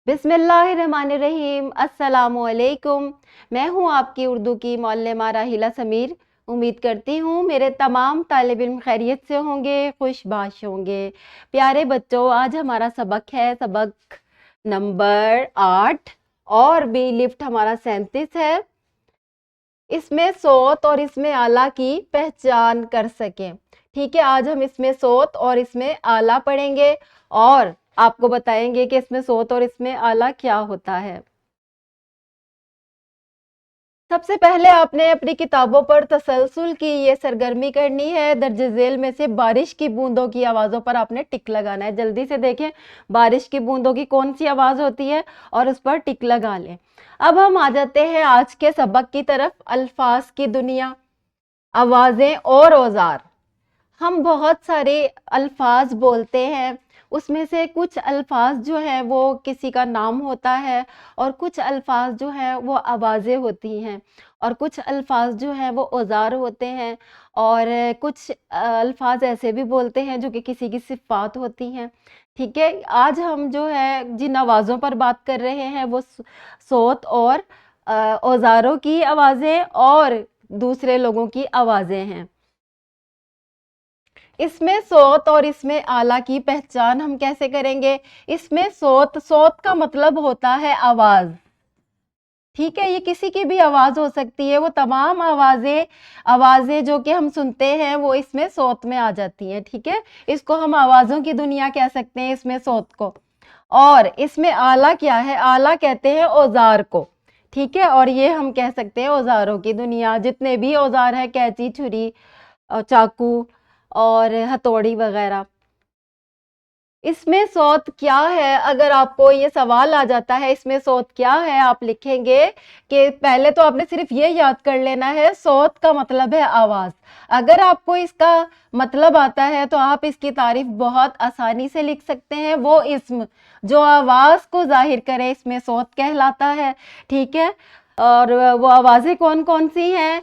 बिस्मिल्लाहिर्रहमानिर्रहीम। अस्सलामुअलैकुम। मैं हूँ आपकी उर्दू की मौल्लमा राहिला समीर। उम्मीद करती हूँ मेरे तमाम तालिब इल्म खैरियत से होंगे, खुशबाश होंगे। प्यारे बच्चों, आज हमारा सबक है सबक नंबर 8 और भी लिफ्ट हमारा 37 है। इसमें सोत और इसमें आला की पहचान कर सकें। ठीक है, आज हम इसमें सोत और इसमें आला पढ़ेंगे और आपको बताएंगे कि इसमें सोत और इसमें आला क्या होता है। सबसे पहले आपने अपनी किताबों पर तसलसल की ये सरगर्मी करनी है। दर्ज झेल में से बारिश की बूंदों की आवाज़ों पर आपने टिक लगाना है। जल्दी से देखें बारिश की बूंदों की कौन सी आवाज़ होती है और उस पर टिक लगा लें। अब हम आ जाते हैं आज के सबक की तरफ। अल्फाज की दुनिया, आवाज़ें और औजार। हम बहुत सारे अल्फाज बोलते हैं, उसमें से कुछ अल्फाज जो हैं वो किसी का नाम होता है और कुछ अल्फाज जो हैं वो आवाज़ें होती हैं और कुछ अल्फाज जो हैं वो औजार होते हैं और कुछ अल्फाज ऐसे भी बोलते हैं जो कि किसी की सिफ़ात होती हैं। ठीक है, आज हम जो है जिन आवाज़ों पर बात कर रहे हैं वो सोत और औजारों की आवाज़ें और दूसरे लोगों की आवाज़ें हैं। इसमें सोत और इसमें आला की पहचान हम कैसे करेंगे। इसमें सोत, सोत का मतलब होता है आवाज। ठीक है, ये किसी की भी आवाज हो सकती है। वो तमाम आवाजें जो कि हम सुनते हैं वो इसमें सोत में आ जाती हैं। ठीक है, इसको हम आवाजों की दुनिया कह सकते हैं, इसमें सोत को। और इसमें आला क्या है, आला कहते हैं औजार को। ठीक है, और ये हम कह सकते हैं औजारों की दुनिया। जितने भी औजार है, कैंची, छुरी, चाकू और हथौड़ी वगैरह। इसमें सोत क्या है, अगर आपको ये सवाल आ जाता है इसमें सोत क्या है, आप लिखेंगे कि पहले तो आपने सिर्फ ये याद कर लेना है सोत का मतलब है आवाज। अगर आपको इसका मतलब आता है तो आप इसकी तारीफ बहुत आसानी से लिख सकते हैं। वो इस्म जो आवाज को जाहिर करे इसमें सोत कहलाता है। ठीक है, और वो आवाजें कौन कौन सी हैं,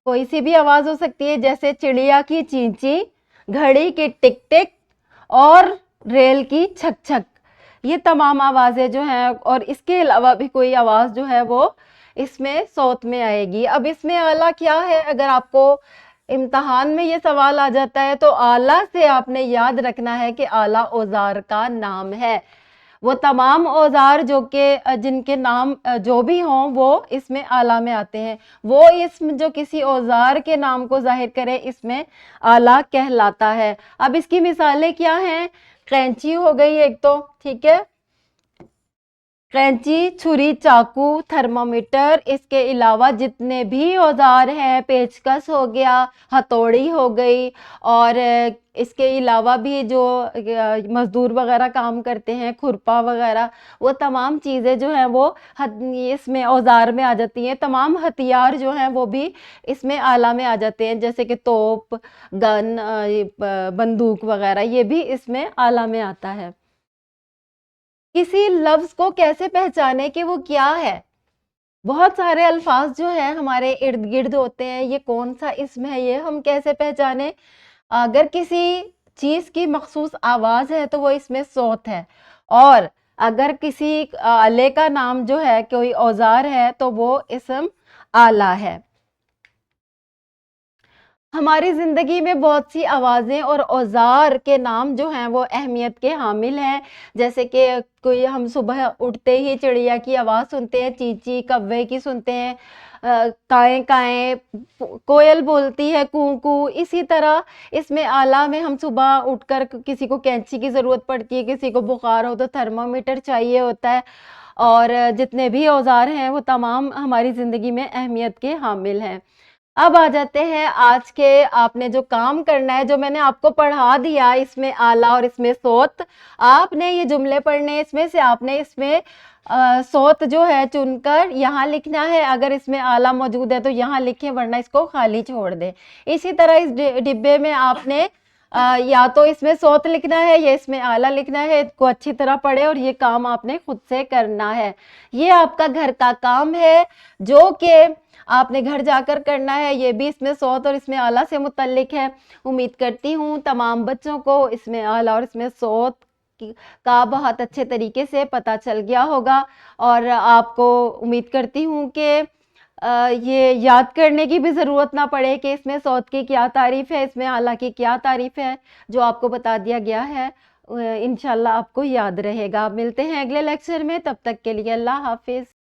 कोई सी भी आवाज हो सकती है, जैसे चिड़िया की चींची, घड़ी की टिक टिक और रेल की छक छक। ये तमाम आवाजें जो हैं, और इसके अलावा भी कोई आवाज जो है वो इसमें सोत में आएगी। अब इसमें आला क्या है, अगर आपको इम्तहान में ये सवाल आ जाता है तो आला से आपने याद रखना है कि आला औजार का नाम है। वो तमाम औजार जो कि जिनके नाम जो भी हों वो इसमें आला में आते हैं। वो इसम जो किसी औजार के नाम को जाहिर करे इसमें आला कहलाता है। अब इसकी मिसालें क्या हैं, कैंची हो गई एक तो, ठीक है, कैंची, छुरी, चाकू, थर्मामीटर। इसके अलावा जितने भी औजार हैं, पेचकस हो गया, हथौड़ी हो गई, और इसके अलावा भी जो मजदूर वगैरह काम करते हैं, खुरपा वगैरह, वो तमाम चीज़ें जो हैं वो इसमें औजार में आ जाती हैं। तमाम हथियार जो हैं वो भी इसमें आला में आ जाते हैं, जैसे कि तोप, गन, बंदूक वगैरह, ये भी इसमें आला में आता है। किसी लफ्ज को कैसे पहचाने कि वो क्या है। बहुत सारे अल्फाज जो है हमारे इर्द गिर्द होते हैं, ये कौन सा इस्म है ये हम कैसे पहचाने। अगर किसी चीज की मखसूस आवाज है तो वो इसमें सोत है, और अगर किसी आले का नाम जो है, कोई औजार है, तो वो इस्म आला है। हमारी ज़िंदगी में बहुत सी आवाज़ें और औज़ार के नाम जो हैं वो अहमियत के हामिल हैं। जैसे कि कोई हम सुबह उठते ही चिड़िया की आवाज़ सुनते हैं, चींची, कौवे की सुनते हैं, काएँ काएँ, कोयल बोलती है कू कू। इसी तरह इसमें आला में हम सुबह उठकर किसी को कैंची की ज़रूरत पड़ती है, किसी को बुखार हो तो थर्मामीटर चाहिए होता है, और जितने भी औज़ार हैं वो तमाम हमारी ज़िंदगी में अहमियत के हामिल हैं। अब आ जाते हैं आज के, आपने जो काम करना है, जो मैंने आपको पढ़ा दिया, इसमें आला और इसमें सोत, आपने ये जुमले पढ़ने, इसमें से आपने इसमें सोत जो है चुनकर यहाँ लिखना है। अगर इसमें आला मौजूद है तो यहाँ लिखें, वरना इसको खाली छोड़ दें। इसी तरह इस डिब्बे में आपने या तो इसमें सोत लिखना है या इसमें आला लिखना है। इसको अच्छी तरह पढ़े और ये काम आपने खुद से करना है। ये आपका घर का काम है जो कि आपने घर जाकर करना है। ये भी इसमें सोत और इसमें आला से मुतल्लिक है। उम्मीद करती हूँ तमाम बच्चों को इसमें आला और इसमें सोत کا بہت اچھے طریقے سے پتہ چل گیا ہوگا، اور آپ کو امید کرتی ہوں کہ یہ یاد کرنے کی بھی ضرورت نہ پڑے کہ اس میں صوت کی کیا تعریف ہے، اس میں اعلیٰ کی کیا تعریف ہے، جو آپ کو بتا دیا گیا ہے انشاءاللہ آپ کو یاد رہے گا۔ ملتے ہیں اگلے لیکچر میں، تب تک کے لیے اللہ حافظ۔